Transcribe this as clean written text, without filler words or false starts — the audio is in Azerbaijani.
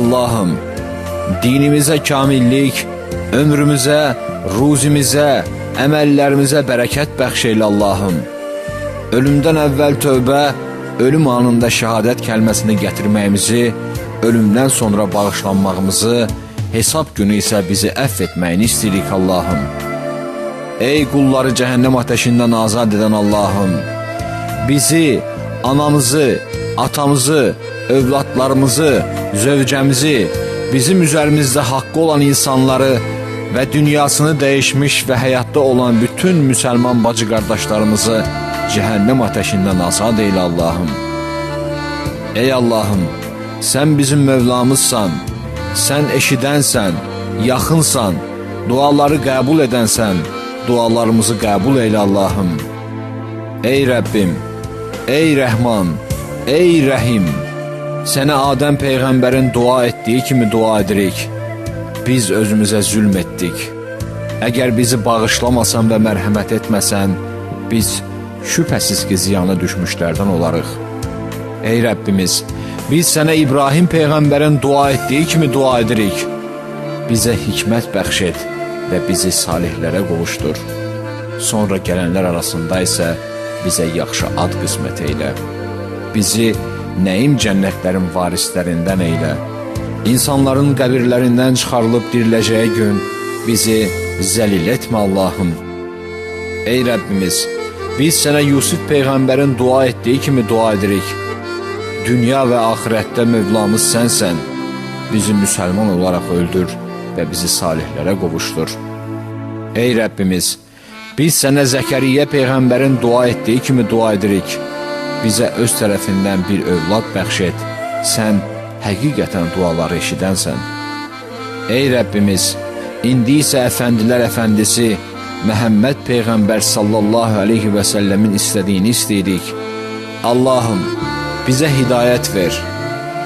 Allah'ım, dinimizə kamillik, ömrümüzə, ruzimizə, əməllərimizə bərəkət bəxş eylə Allah'ım. Ölümdən əvvəl tövbə, ölüm anında şəhadət kəlməsini gətirməyimizi, ölümdən sonra bağışlanmağımızı, hesab günü isə bizi əfv etməyini istəyirik Allah'ım. Ey qulları cəhənnəm ateşindən azad edən Allah'ım, bizi, anamızı, atamızı, övladlarımızı, zövcəmizi, bizim üzərimizdə haqqı olan insanları və dünyasını dəyişmiş və həyatda olan bütün müsəlman bacı qardaşlarımızı cəhənnəm ateşindən azad eylə Allah'ım. Ey Allah'ım, sən bizim Mövlamızsan, sən eşidənsən, yaxınsan, duaları qəbul edənsən, dualarımızı qəbul eylə Allah'ım. Ey Rəbbim, ey Rəhman, ey Rəhim, sənə Adəm Peyğəmbərin dua etdiyi kimi dua edirik. Biz özümüzə zülm etdik. Əgər bizi bağışlamasan və mərhəmət etməsən, biz şübhəsiz ki ziyana düşmüşlərdən olarıq. Ey Rəbbimiz, biz sənə İbrahim Peyğəmbərin dua etdiyi kimi dua edirik. Bizə hikmət bəxş et və bizi salihlərə qovuşdur. Sonra gələnlər arasında isə bizə yaxşı ad qismət eylə. Bizi nəim cənnətlərin varislərindən eylə. İnsanların qəbirlərindən çıxarılıb diriləcəyi gün bizi zəlil etmə Allah'ım. Ey Rəbbimiz, biz sənə Yusuf Peyğəmbərin dua etdiyi kimi dua edirik. Dünya və axirətdə Mövlamız sənsən. Bizi müsəlman olaraq öldür və bizi salihlərə qovuşdur. Ey Rəbbimiz, biz sənə Zəkəriyyə Peyğəmbərin dua etdiyi kimi dua edirik. Bizə öz tərəfindən bir övlad bəxş et. Sən həqiqətən duaları eşidənsən. Ey Rəbbimiz, indi isə Əfəndilər Əfəndisi Məhəmməd Peyğəmbər sallallahu aleyhi və səlləmin istədiyini istəyirik. Allah'ım, bizə hidayət ver.